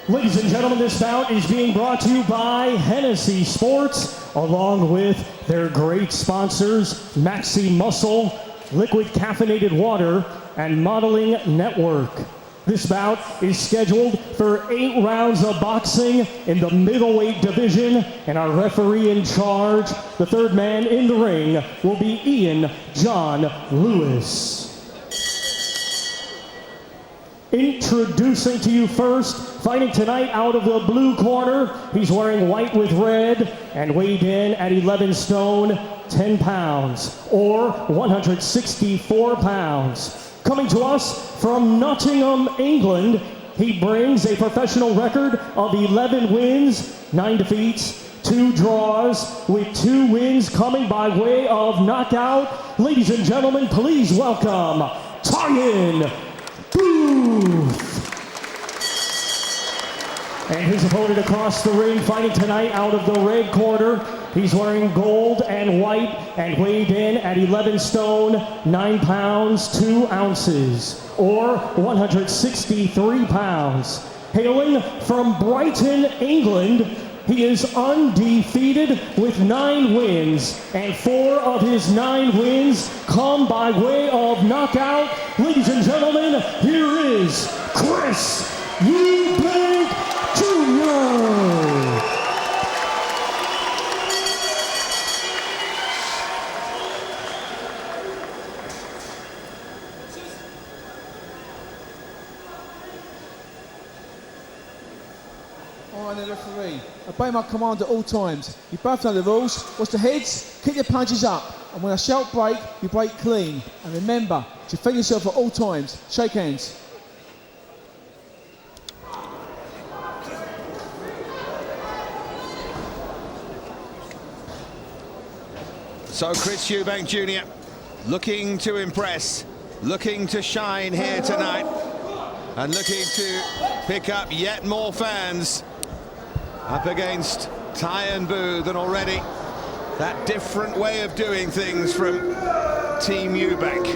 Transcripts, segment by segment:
Ladies and gentlemen, this bout is being brought to you by Hennessy Sports, along with their great sponsors, Maxi Muscle, Liquid Caffeinated Water, and Modeling Network. This bout is scheduled for 8 rounds of boxing in the middleweight division, and our referee in charge, the third man in the ring, will be Ian John Lewis. Introducing to you first, fighting tonight out of the blue corner, he's wearing white with red and weighed in at 11 stone, 10 pounds, or 164 pounds. Coming to us from Nottingham, England, he brings a professional record of 11 wins, 9 defeats, 2 draws, with 2 wins coming by way of knockout. Ladies and gentlemen, please welcome Tyan. And his opponent across the ring, fighting tonight out of the red corner. He's wearing gold and white and weighed in at 11 stone, 9 pounds, 2 ounces, or 163 pounds. Hailing from Brighton, England, he is undefeated with 9 wins, and 4 of his 9 wins come by way of knockout. Ladies and gentlemen, here is Chris Eubank Jr. I'm the referee. Obey my command at all times. You both know the rules. Watch the heads, keep your punches up. And when I shout break, you break clean. And remember, to defend yourself at all times. Shake hands. So Chris Eubank Jr. looking to impress, looking to shine here tonight, and looking to pick up yet more fans up against Tyan Booth, and already that different way of doing things from Team Eubank.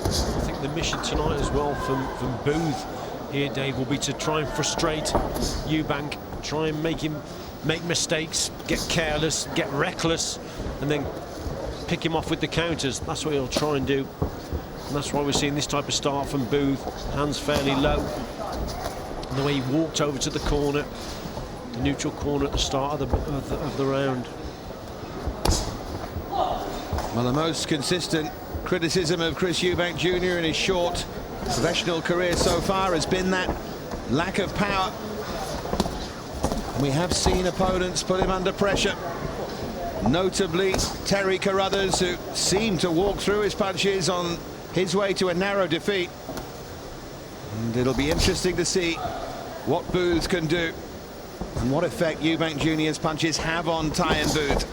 I think the mission tonight as well from Booth here, Dave, will be to try and frustrate Eubank, try and make him make mistakes, get careless, get reckless, and then pick him off with the counters. That's what he'll try and do. And that's why we're seeing this type of start from Booth, hands fairly low. And the way he walked over to the corner, the neutral corner at the start of the round. Well, the most consistent criticism of Chris Eubank Jr. in his short professional career so far has been that lack of power. We have seen opponents put him under pressure, notably Terry Carruthers, who seemed to walk through his punches on his way to a narrow defeat. And it'll be interesting to see what Booth can do and what effect Eubank Jr.'s punches have on Tyan Booth.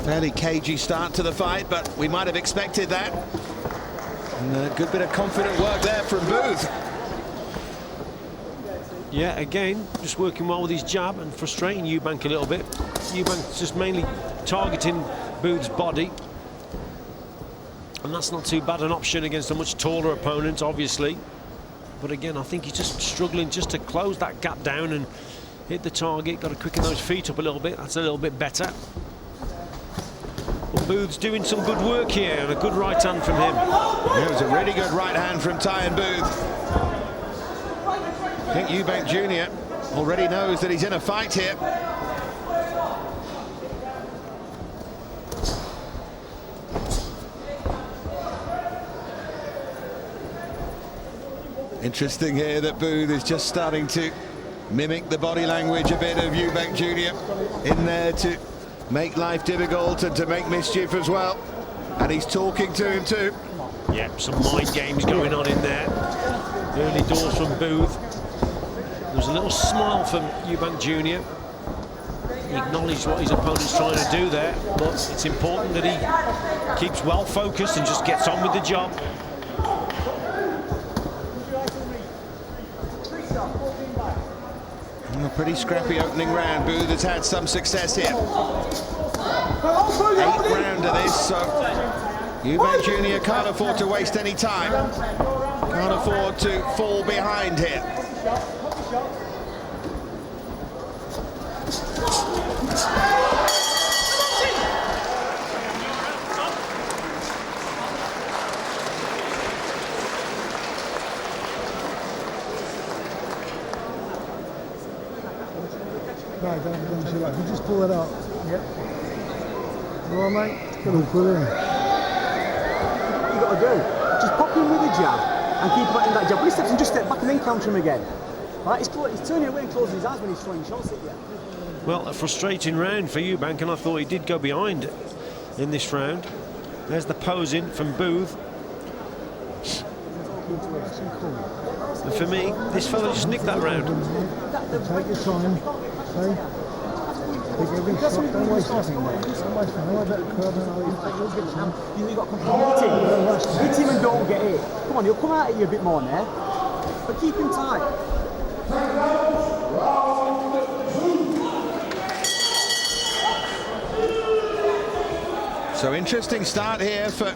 Fairly cagey start to the fight, but we might have expected that. And a good bit of confident work there from Booth. Yeah, again, just working well with his jab and frustrating Eubank a little bit. Eubank's just mainly targeting Booth's body. And that's not too bad an option against a much taller opponent, obviously. But again, I think he's just struggling just to close that gap down and hit the target. Got to quicken those feet up a little bit. That's a little bit better. But Booth's doing some good work here, and a good right hand from him. Yeah, it was a really good right hand from Tyan Booth. I think Eubank Jr. already knows that he's in a fight here. Interesting here that Booth is just starting to mimic the body language a bit of Eubank Jr. in there to make life difficult and to make mischief as well. And he's talking to him too. Yeah, some mind games going on in there. Early doors from Booth. There was a little smile from Eubank Jr. He acknowledged what his opponent's trying to do there, but it's important that he keeps well focused and just gets on with the job. And the pretty scrappy opening round. Booth has had some success here. 8th round of this, so Eubank Jr. can't afford to waste any time. Can't afford to fall behind here. Right, don't you like? You just pull it up. Yep. You all right, mate? Good, brilliant. You got to do. Just pop in with a jab and keep hitting that jab. When he steps in, just step back and then counter him again. Right, he's turning away and closing his eyes when he's throwing shots at you. Well, a frustrating round for Eubank, and I thought he did go behind in this round. There's the posing from Booth. And for me, this fella just nicked that round. Take your time. Okay? Take every shot. Don't waste nothing, mate. Don't waste nothing. I better curve and you've got control. Hit him and don't get hit. Come on, he'll come out at you a bit more now. But keep him tight. So interesting start here for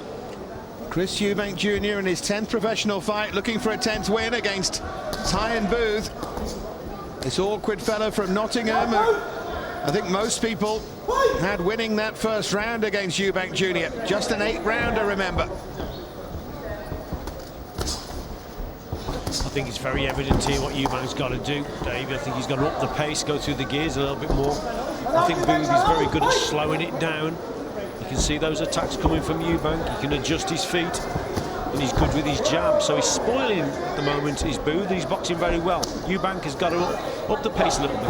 Chris Eubank Jr. in his 10th professional fight, looking for a 10th win against Tyan Booth. This awkward fellow from Nottingham, who I think most people had winning that first round against Eubank Jr. Just an 8-rounder, remember. I think it's very evident here what Eubank's got to do, Dave. I think he's got to up the pace, go through the gears a little bit more. I think Booth is very good at slowing it down. You can see those attacks coming from Eubank. He can adjust his feet, and he's good with his jab. So he's spoiling at the moment his Booth, and he's boxing very well. Eubank has got to up the pace a little bit.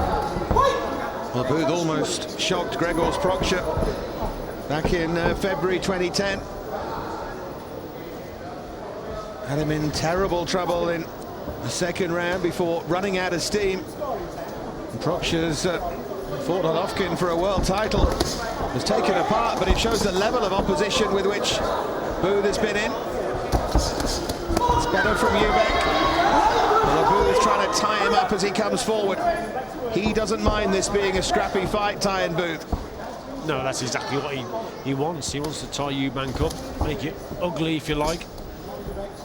Well, Booth almost shocked Gregors Proksha back in February 2010. Had him in terrible trouble in the second round before running out of steam. And Proksha's fought Golovkin for a world title. Was taken apart, but it shows the level of opposition with which Booth has been in. It's better from Eubank. Well, Booth is trying to tie him up as he comes forward. He doesn't mind this being a scrappy fight, Tyan Booth. No, that's exactly what he wants. He wants to tie Eubank up, make it ugly if you like.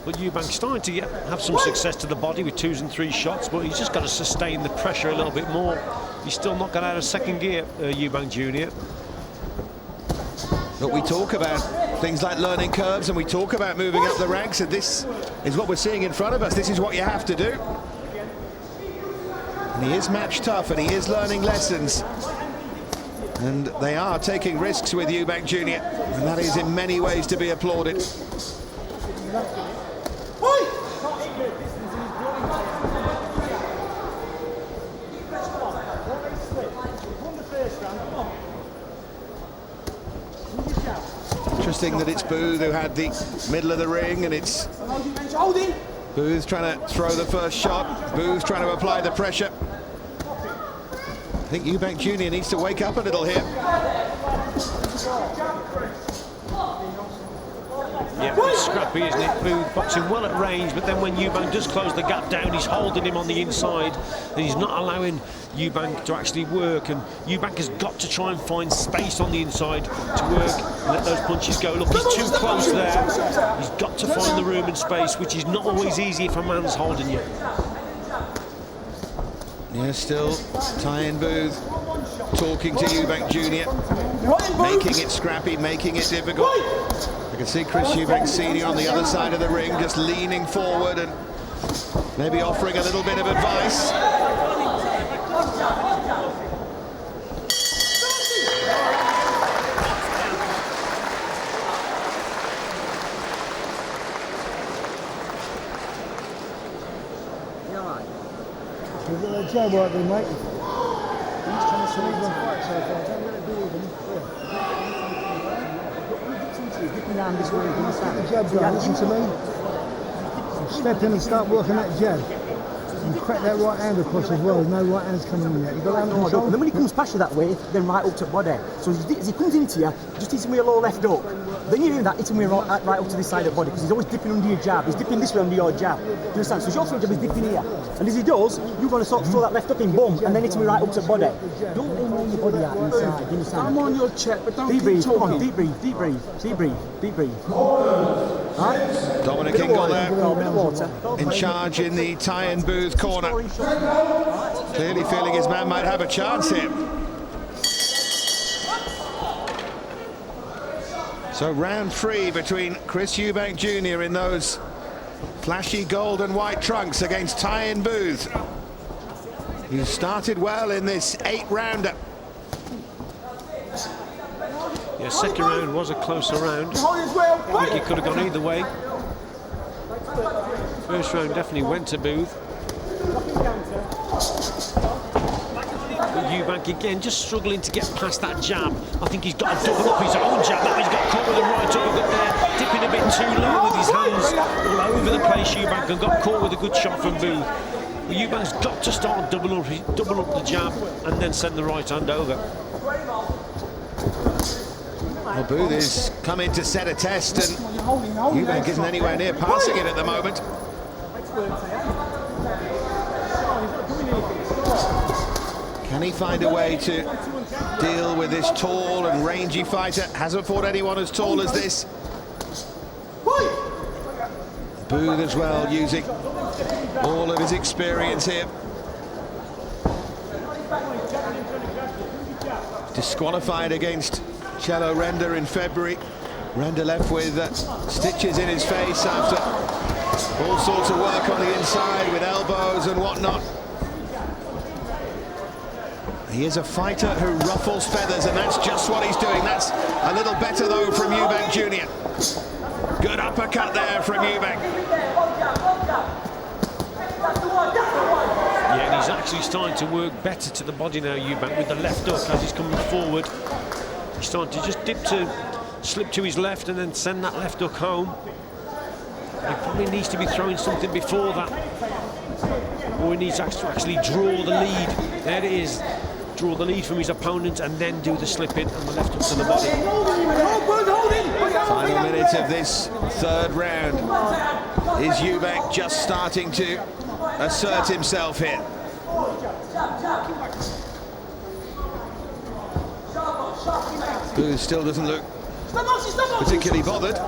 But Eubank's starting to have some success to the body with 2s and 3s shots, but he's just got to sustain the pressure a little bit more. He's still not got out of second gear, Eubank Jr. But we talk about things like learning curves, and we talk about moving up the ranks, and this is what we're seeing in front of us. This is what you have to do. And he is match tough, and he is learning lessons. And they are taking risks with Eubank Jr., and that is in many ways to be applauded. Interesting that it's Booth who had the middle of the ring, and it's Booth trying to throw the first shot. Booth trying to apply the pressure. I think Eubank Jr. needs to wake up a little here. Yeah, it's scrappy, isn't it? Booth boxing well at range, but then when Eubank does close the gap down, he's holding him on the inside, and he's not allowing Eubank to actually work, and Eubank has got to try and find space on the inside to work and let those punches go. Look, he's too close there. He's got to find the room and space, which is not always easy if a man's holding you. Yeah, still Tyan Booth talking to Eubank Jr., making it scrappy, making it difficult. I can see Chris Eubank Sr. on the other side of the ring, just leaning forward and maybe offering a little bit of advice. You've got that jab right there, mate. He's trying to sneak one fight so far. Don't let it do with him. Dipping down this way. Take the jab down, listen to me. Step in and start working that jab. And crack that right hand across as well. No right hands coming in yet. You've got that under control. And then when he comes past you that way, then right up to body. So as he comes into you, just hit him with your low left hook. Then you're doing that, hit him with right up to this side of the body, because he's always dipping under your jab. He's dipping this way under your jab. Do you understand? So your front jab is dipping here. And as he does, you're going to sort of throw that left hook in, boom, and then it's me right up to the body. Don't aim all your body out inside. Give me some. I'm on your check, but don't Deep keep breathe, come talking. on, deep breathe, deep breathe, deep breathe, deep breathe. Right? Dominic Bit of Ingle water, there, bit of water. in charge in the Tyan booth corner. Clearly feeling his man might have a chance here. So round 3 between Chris Eubank Jr. in those flashy gold and white trunks against Tyan Booth, who started well in this 8-rounder. Yeah, second round was a closer round. I think it could have gone either way. First round definitely went to Booth. But Eubank again just struggling to get past that jab. I think he's got to double up his own jab. Now he's got caught with a right uppercut there, dipping a bit too low with his hands all over the place, Eubank, and got caught with a good shot from Booth. But Eubank's got to start double up the jab and then send the right hand over. Well, Booth is coming to set a test, and Eubank isn't anywhere near passing it at the moment. Can he find a way to deal with this tall and rangy fighter? Hasn't fought anyone as tall as this. Booth as well, using all of his experience here. Disqualified against Cello Render in February. Render left with stitches in his face after all sorts of work on the inside with elbows and whatnot. He is a fighter who ruffles feathers, and that's just what he's doing. That's a little better, though, from Eubank Jr. Good uppercut there from Eubank. Yeah, and he's actually starting to work better to the body now, Eubank, with the left hook as he's coming forward. He's starting to just slip to his left and then send that left hook home. He probably needs to be throwing something before that. Or he needs to actually draw the lead. There it is. Draw the lead from his opponent and then do the slip in and the left hook to the body. Final minute of this 3rd round. Is Eubank just starting to assert himself here? Booth still doesn't look particularly bothered.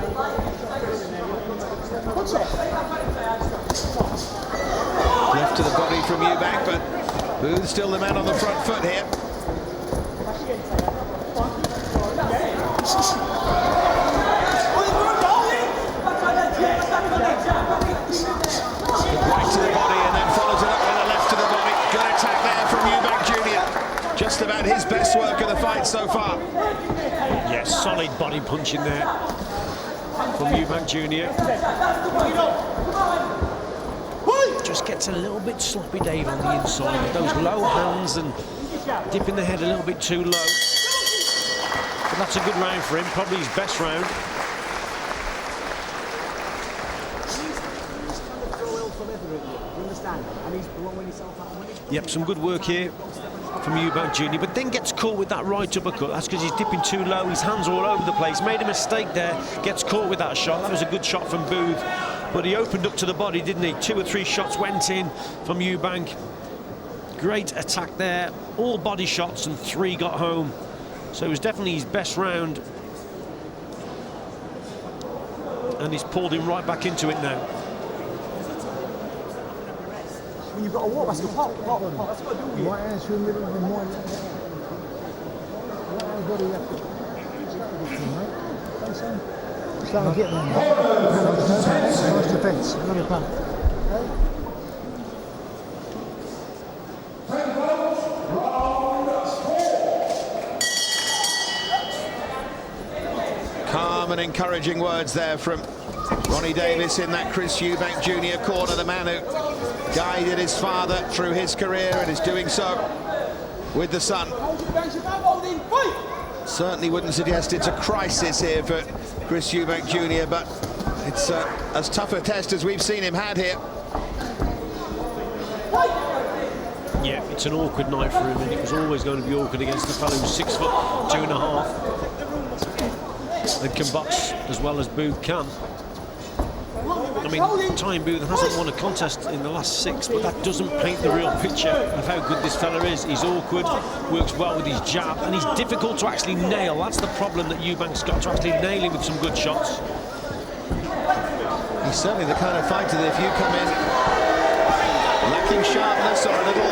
Left to the body from Eubank, but Booth still the man on the front foot here. Right to the body and then follows it up with a left to the body. Good attack there from Eubank Jr. Just about his best work of the fight so far. Yes, solid body punching there from Eubank Jr. Just gets a little bit sloppy, Dave, on the inside with those low hands and dipping the head a little bit too low. But that's a good round for him, probably his best round. Yep, some good work here from Eubank Jr., but then gets caught with that right uppercut. That's because he's dipping too low, his hands are all over the place. Made a mistake there, gets caught with that shot. That was a good shot from Booth, but he opened up to the body, didn't he? 2 or 3 shots went in from Eubank. Great attack there, all body shots, and 3 got home. So it was definitely his best round. And he's pulled him right back into it now. When you've got a walk, that's got pop, that's got to do with you. Right hand through the middle of the morning. Right hand body left. Start to get there. Nice defence. Another pump. Calm and encouraging words there from Ronnie Davis in that Chris Eubank Jr. corner, the man who guided his father through his career and is doing so with the son. Certainly wouldn't suggest it's a crisis here for Chris Eubank Jr., but it's as tough a test as we've seen him had here. Yeah, it's an awkward night for him, and it was always going to be awkward against the fellow who's 6 foot 2.5 and can box as well as Booth can. I mean, Tyan Booth hasn't won a contest in the last 6, but that doesn't paint the real picture of how good this fella is. He's awkward, works well with his jab, and he's difficult to actually nail. That's the problem that Eubank's got, to actually nail him with some good shots. He's certainly the kind of fighter that if you come in lacking sharpness or a little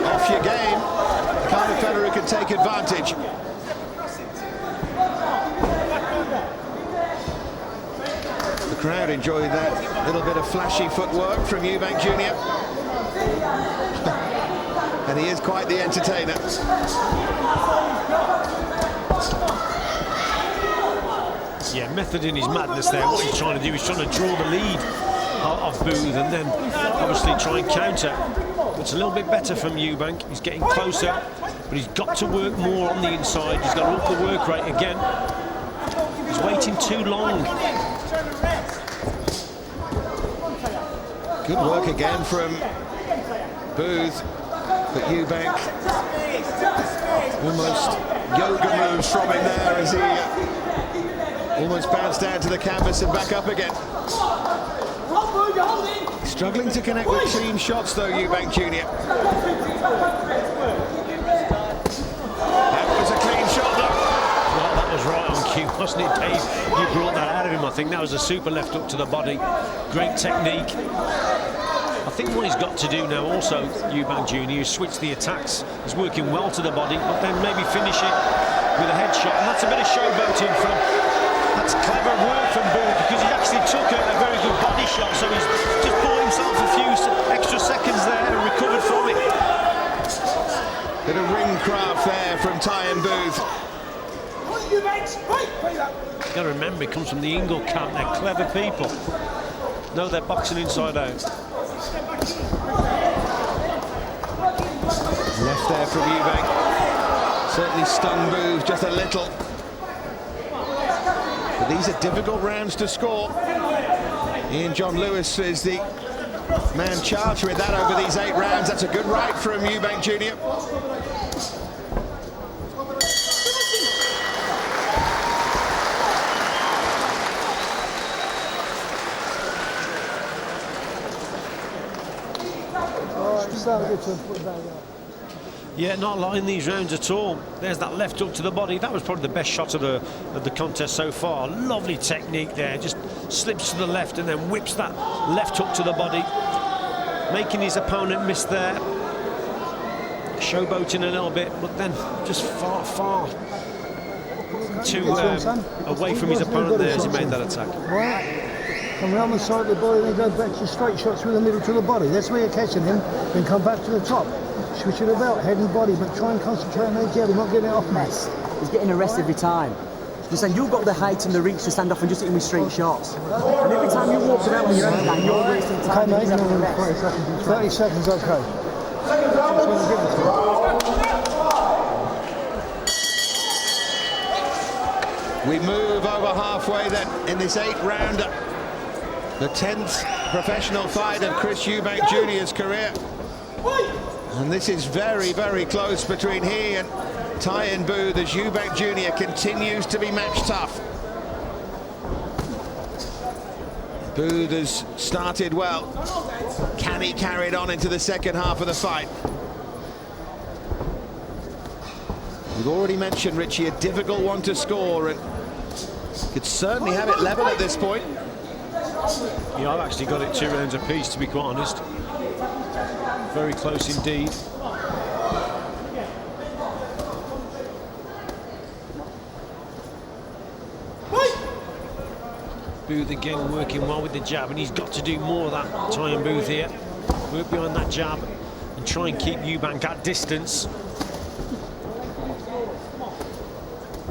off your game, the kind of fella who can take advantage. The crowd enjoyed that little bit of flashy footwork from Eubank Jr. And he is quite the entertainer. Yeah, method in his madness there. What he's trying to do is trying to draw the lead of Booth and then obviously try and counter. It's a little bit better from Eubank. He's getting closer, but he's got to work more on the inside. He's got to up the work rate again. He's waiting too long. Good work again from Booth, but Eubank almost yoga moves from him there as he almost bounced down to the canvas and back up again. Struggling to connect with clean shots though, Eubank Jr. That was a clean shot though. Well, that was right on cue, wasn't it, Dave? You brought that out of him. I think that was a super left hook to the body. Great technique. I think what he's got to do now also, Eubank Jr., is switch the attacks. He's working well to the body, but then maybe finish it with a headshot. And that's a bit of showboating from... That's clever work from Booth, because he actually took a very good body shot, so he's just bought himself a few extra seconds there and recovered from it. Bit of ring craft there from Tyan Booth. You've got to remember, it comes from the Ingle camp. They're clever people. No, they're boxing inside out. Left there from Eubank. Certainly stung Booth just a little. But these are difficult rounds to score. Ian John Lewis is the man charged with that over these 8 rounds. That's a good right from Eubank Jr. Yeah, not a lot in these rounds at all. There's that left hook to the body. That was probably the best shot of the contest so far. Lovely technique there. Just slips to the left and then whips that left hook to the body, making his opponent miss there. Showboating a little bit, but then just far too away from his opponent there as he made that attack. Right. Come around the side of the body and then go back to straight shots through the middle to the body. That's where you're catching him. Then come back to the top. Switch it about, head and body, but try and concentrate on that jab and not getting it off mess. He's getting a rest every time. Just saying, you've got the height and the reach to stand off and just hit him with straight shots. And every time you walk around with your hand down, you're wasting time. Okay, mate, 30 seconds, okay. We move over halfway then in this 8-rounder. The 10th professional fight of Chris Eubank Jr.'s career. And this is very, very close between he and Tyan Booth as Eubank Jr. continues to be match tough. Booth has started well. Can he carry it on into the second half of the fight? We've already mentioned, Richie, a difficult one to score and could certainly have it level at this point. Yeah, I've actually got it 2 rounds apiece, to be quite honest. Very close indeed. Booth again working well with the jab, and he's got to do more of that, Tyan Booth here. Work behind that jab and try and keep Eubank at distance.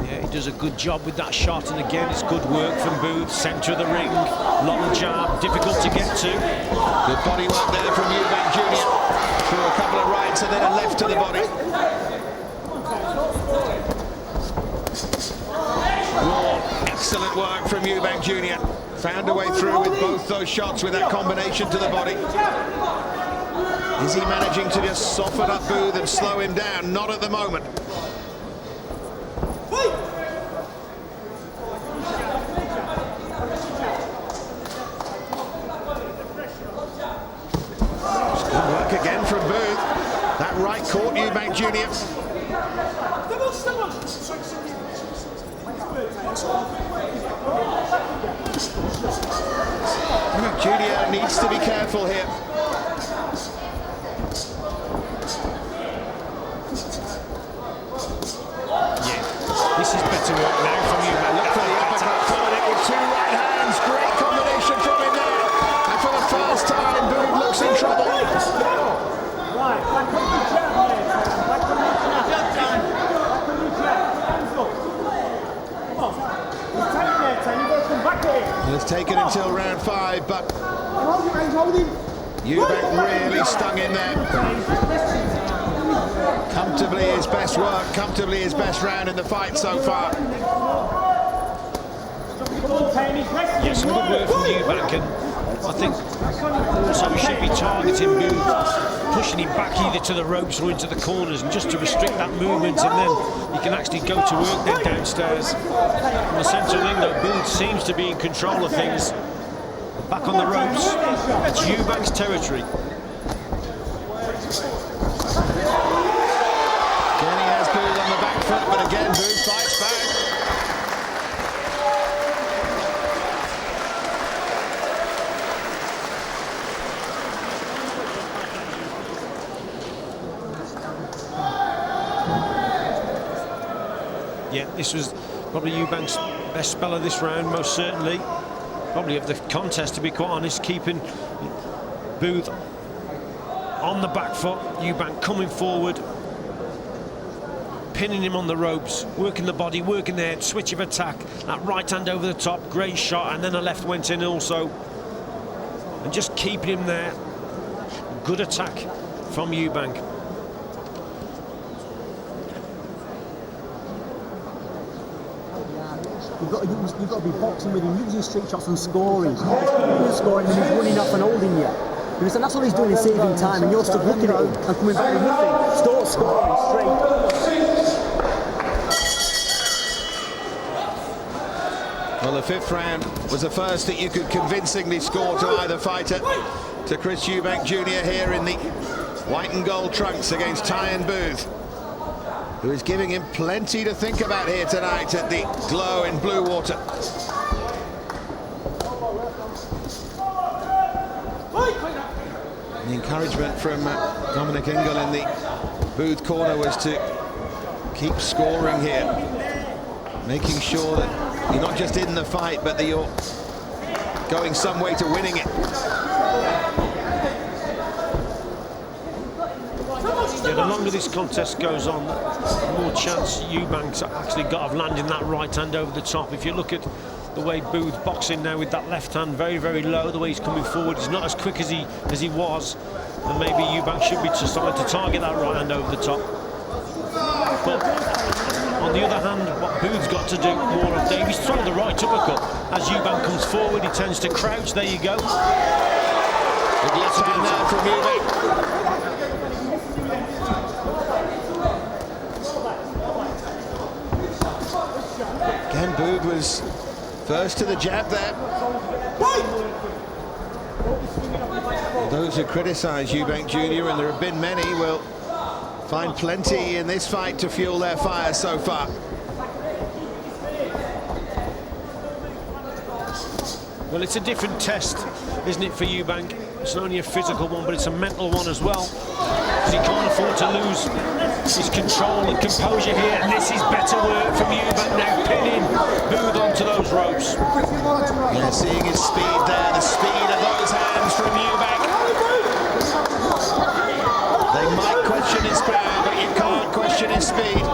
Yeah, he does a good job with that shot, and again it's good work from Booth. Centre of the ring, long jab, difficult to get to. Good body work there from Eubank Jr. Through a couple of rights and then a left to the body. Excellent work from Eubank Jr. Found a way through with both those shots with that combination to the body. Is he managing to just soften up Booth and slow him down? Not at the moment. Jr. Eubank Jr. needs to be careful here. This is better work now from Eubank. Look for the uppercut, followed it with 2 right hands. Great combination from him there. And for the first time, Booth looks in trouble. Right, back on the jab, mate. Back on the jab. Back on the jab. Hands up. Come on. He's tight there, Tyan. You've got to come back here. It's taken until round 5, but Hold him. Eubank really stung in there. Comfortably his best work, comfortably his best round in the fight so far. Yes, good work from Eubank, and I think also we should be targeting Booth, pushing him back either to the ropes or into the corners, and just to restrict that movement, and then you can actually go to work then downstairs. In the centre ring, though, Booth seems to be in control of things. Back on the ropes, it's Eubank's territory. Again, he has Booth on the back foot, but again, Booth fights back. Yeah, this was probably Eubank's best spell of this round, most certainly. Probably of the contest, to be quite honest, keeping Booth on the back foot. Eubank coming forward, pinning him on the ropes, working the body, working the head, switch of attack, that right hand over the top, great shot, and then a left went in also. And just keeping him there. Good attack from Eubank. You've got to be boxing with him, using straight shots and scoring. He's scoring and he's running off and holding you. And that's all he's doing, is saving time, and you're stuck looking at him and coming back with nothing. Start scoring straight. Well, the 5th round was the first that you could convincingly score to either fighter. To Chris Eubank Jr. here in the white and gold trunks against Tyan Booth, who is giving him plenty to think about here tonight at the Glow in Blue Water. The encouragement from Dominic Ingle in the Booth corner was to keep scoring here, making sure that you're not just in the fight, but that you're going some way to winning it. Yeah, the longer this contest goes on, the more chance Eubank's actually got of landing that right hand over the top. If you look at the way Booth boxing now with that left hand very, very low, the way he's coming forward, he's not as quick as he was, and maybe Eubank should be starting to target that right hand over the top. But on the other hand, what Booth's got to do more of, Dave, he's throwing the right uppercut. As Eubank comes forward, he tends to crouch. There you go. Big left hand there from Eubank. Again, Booth was first to the jab there. Those who criticise Eubank Jr., and there have been many, will find plenty in this fight to fuel their fire so far. Well, it's a different test, isn't it, for Eubank? It's not only a physical one, but it's a mental one as well. Because he can't afford to lose his control and composure here. And this is better work from Eubank now, pinning Booth onto those ropes. Yeah, seeing his speed there, the speed of those hands from Eubank. They might question his power, but you can't question his speed.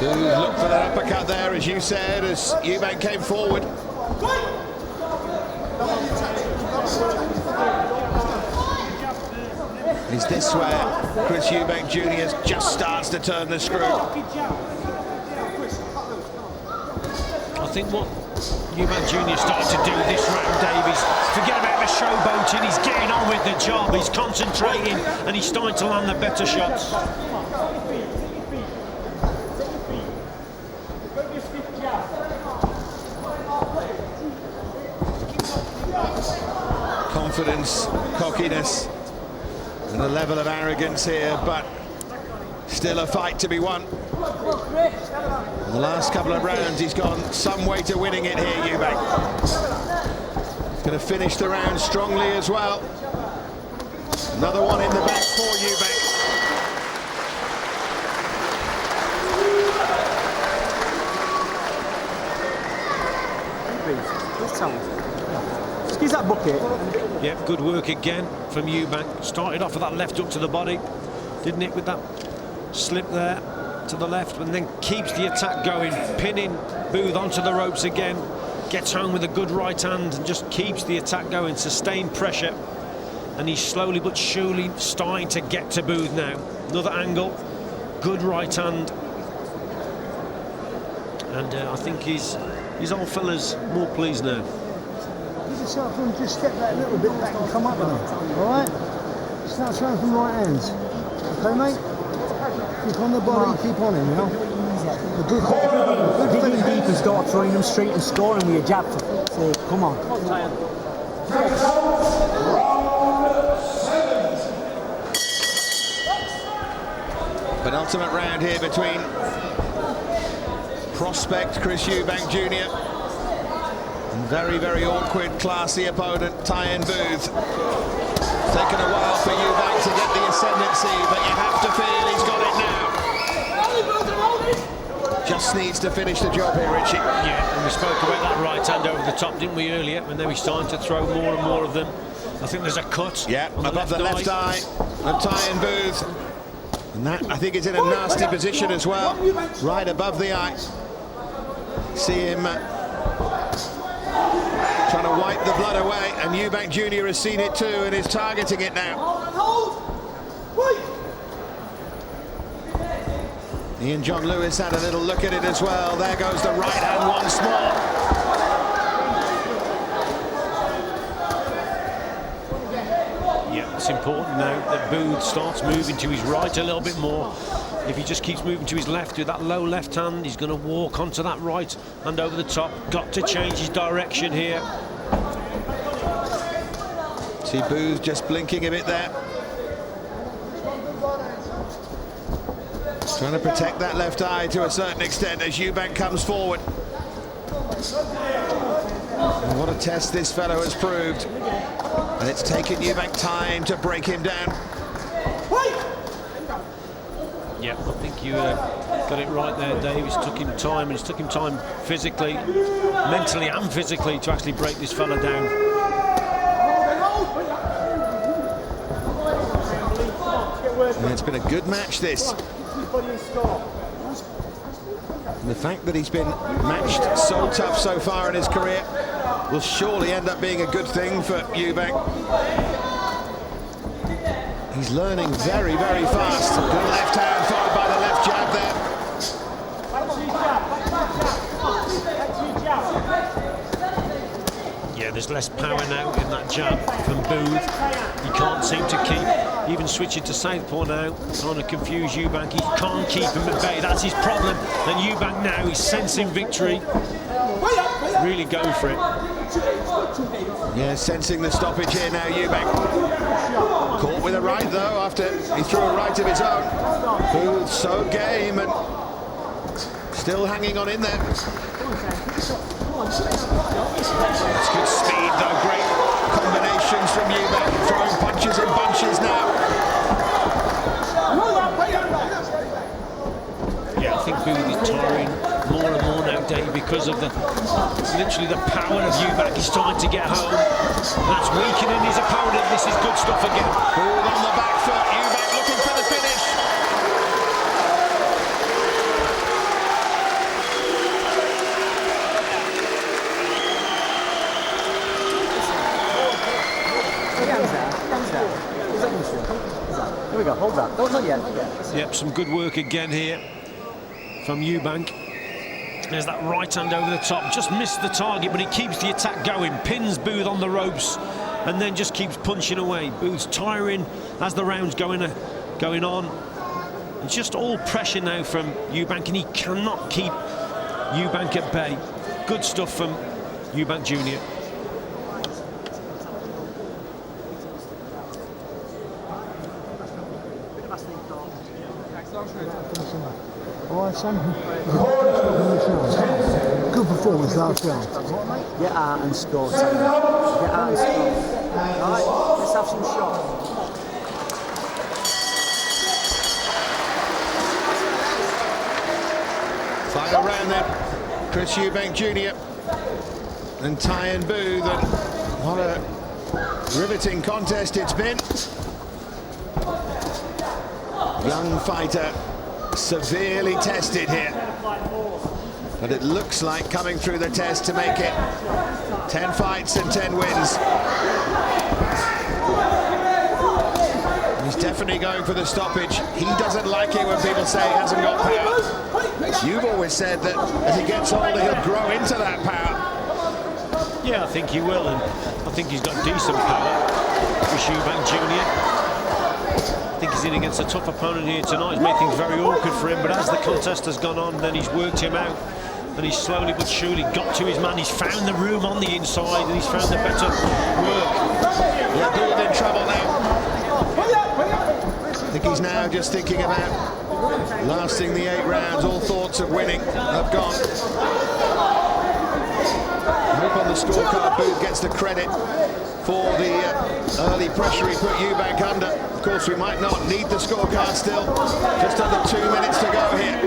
Look for that uppercut there, as you said, as Eubank came forward. Is this where Chris Eubank Jr. just starts to turn the screw? I think what Eubank Jr. started to do this round, Dave, is forget about the showboating. He's getting on with the job, he's concentrating, and he's starting to land the better shots. confidence, cockiness, and a level of arrogance here, but still a fight to be won. In the last couple of rounds, he's gone some way to winning it here, Eubank. He's going to finish the round strongly as well. Another one in the back for Eubank. Excuse that bucket. Yep, good work again from Eubank. Started off with that left hook to the body, didn't it, with that slip there to the left, and then keeps the attack going, pinning Booth onto the ropes again, gets home with a good right hand and just keeps the attack going, sustained pressure, and he's slowly but surely starting to get to Booth now. Another angle, good right hand, and I think his old fella's more pleased now. Give yourself room, just step that a little bit back and come up with it. All right? Start throwing from right hands. Okay, mate? Keep on the body, keep on him, you know? The good Digging deep and start throwing them straight and scoring with your jab. So, come on. Penultimate round here between prospect Chris Eubank Jr. and very, very awkward, classy opponent Tyan Booth. Taken a while for Eubank to get the ascendancy, but you have to feel he's got it now. Just needs to finish the job here, Richie. Yeah, and we spoke about that right hand over the top, didn't we, earlier? And then he's starting to throw more and more of them. I think there's a cut. Yeah, above the left eye of Tyan Booth. And that, I think, is in a nasty position as well, right above the eye. See him trying to wipe the blood away, and Eubank Jr. has seen it too and is targeting it now. Ian John Lewis had a little look at it as well. There goes the right hand once more. Yeah, it's important now that Booth starts moving to his right a little bit more. If he just keeps moving to his left with that low left hand, he's going to walk onto that right hand over the top. Got to change his direction here. See Booth just blinking a bit there. Trying to protect that left eye to a certain extent as Eubank comes forward. And what a test this fellow has proved. And it's taken Eubank time to break him down. Yeah, I think you got it right there, Dave. It's took him time, and it's took him time physically, mentally and physically, to actually break this fella down. And it's been a good match, this. And the fact that he's been matched so tough so far in his career will surely end up being a good thing for Eubank. He's learning very, very fast. Good left hand followed by the left jab there. Yeah, there's less power now in that jab from Booth. He can't seem to keep, even switching to southpaw now, trying to confuse Eubank. He can't keep him at bay. That's his problem. And Eubank now is sensing victory. Really go for it. Yeah, sensing the stoppage here now, Eubank. Caught with a right, though, after he threw a right of his own. Booth so game and still hanging on in there. That's good speed, though. Great combinations from Eubank. Throwing punches in bunches now. Yeah, I think Booth is tiring more and more now, Dave, because of literally the power of Eubank. He's starting to get home. That's weakening his opponent. This is good stuff again. Booth on the back foot. Eubank looking for the finish. Here we go, hold that. No, not yet. Yep, some good work again here from Eubank. There's that right hand over the top, just missed the target, but he keeps the attack going, pins Booth on the ropes, and then just keeps punching away. Booth's tiring as the round's going on. It's just all pressure now from Eubank, and he cannot keep Eubank at bay. Good stuff from Eubank Jr. All right, son. Good performance last round. Get out and score, Tyan. Get out and score. All right, let's have some shots. Final round then. Chris Eubank Jr. and Tyan Booth. And what a riveting contest it's been. Young fighter, severely tested here. But it looks like coming through the test to make it 10 fights and 10 wins. He's definitely going for the stoppage. He doesn't like it when people say he hasn't got power. You've always said that as he gets older, he'll grow into that power. Yeah, I think he will, and I think he's got decent power. Chris Eubank Jr. I think he's in against a tough opponent here tonight. He's made things very awkward for him, but as the contest has gone on, then he's worked him out. And he's slowly but surely got to his man. He's found the room on the inside, and he's found the better work. Yeah, Booth in trouble now. I think he's now just thinking about lasting the 8 rounds. All thoughts of winning have gone. I hope on the scorecard Booth gets the credit for the early pressure he put Eubank under. Of course, we might not need the scorecard still. Just under 2 minutes to go here.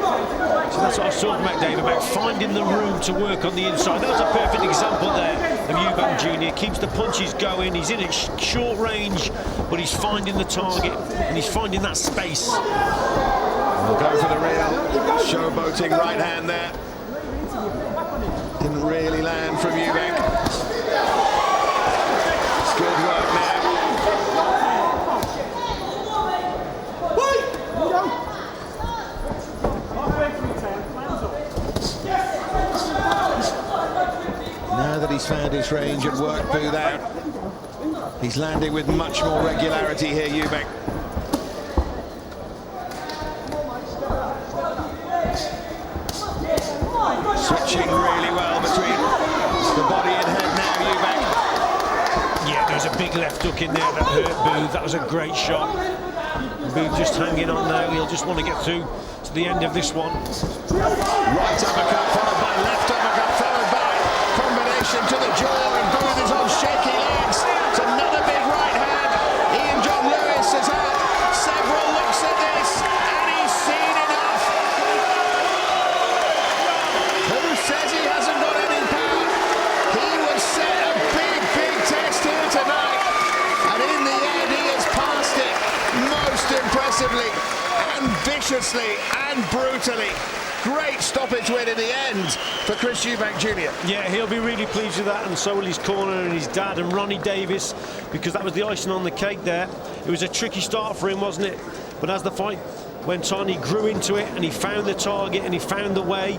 So that's what I was talking about, Dave, about finding the room to work on the inside. That was a perfect example there of Eubank Jr. Keeps the punches going. He's in at short range, but he's finding the target and he's finding that space. We'll go for the real showboating right hand there. Didn't really land from Eubank. It's good work now. Now that he's found his range and worked Booth out, he's landing with much more regularity here, Eubank. Switching really well between the body and head now, Eubank. Yeah, there's a big left hook in there that hurt Booth. That was a great shot. Booth just hanging on now. He'll just want to get through to the end of this one. Right uppercut followed by left uppercut followed by combination to the jaw, and Booth is on shaky legs. It's another big right hand. Ian John Lewis has had several looks at this, and he's seen enough. Who says he hasn't got any power? He was set a big, big test here tonight, and in the end he has passed it most impressively and viciously and brutally. Great stoppage win in the end for Chris Eubank Jr. Yeah, he'll be really pleased with that, and so will his corner and his dad and Ronnie Davis, because that was the icing on the cake there. It was a tricky start for him, wasn't it? But as the fight went on, he grew into it and he found the target and he found the way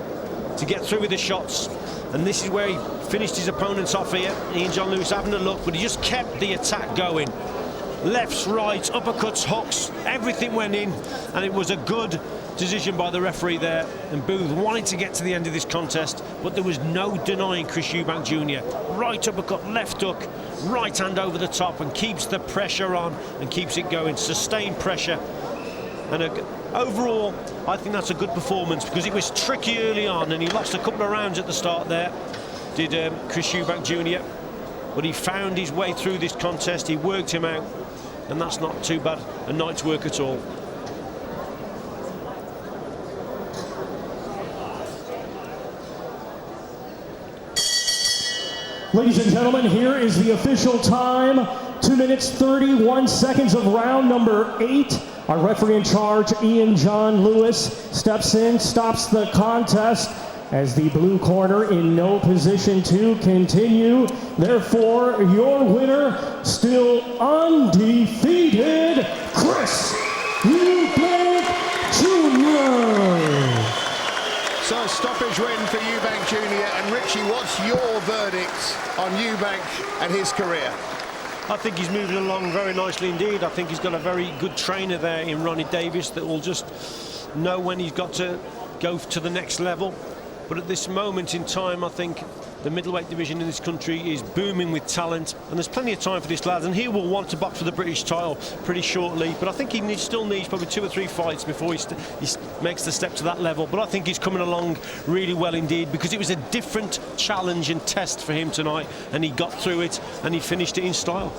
to get through with the shots. And this is where he finished his opponents off here. Ian John Lewis having a look, but he just kept the attack going. Lefts, rights, uppercuts, hooks, everything went in, and it was a good decision by the referee there. And Booth wanted to get to the end of this contest, but there was no denying Chris Eubank Jr. Right uppercut, left hook, right hand over the top, and keeps the pressure on and keeps it going. Sustained pressure. And overall, I think that's a good performance, because it was tricky early on and he lost a couple of rounds at the start there, did Chris Eubank Jr. But he found his way through this contest, he worked him out, and that's not too bad a night's work at all. Ladies and gentlemen, here is the official time. 2 minutes 31 seconds of round number 8. Our referee in charge, Ian John Lewis, steps in, stops the contest as the blue corner in no position to continue. Therefore, your winner, still undefeated, Chris Eubank Jr. So a stoppage win for Eubank Jr. And Richie, what's your verdict on Eubank and his career? I think he's moving along very nicely indeed. I think he's got a very good trainer there in Ronnie Davis that will just know when he's got to go to the next level. But at this moment in time, I think The middleweight division in this country is booming with talent, and there's plenty of time for this lad, and he will want to box for the British title pretty shortly, but I think he still needs probably 2 or 3 fights before he makes the step to that level. But I think he's coming along really well indeed, because it was a different challenge and test for him tonight, and he got through it and he finished it in style.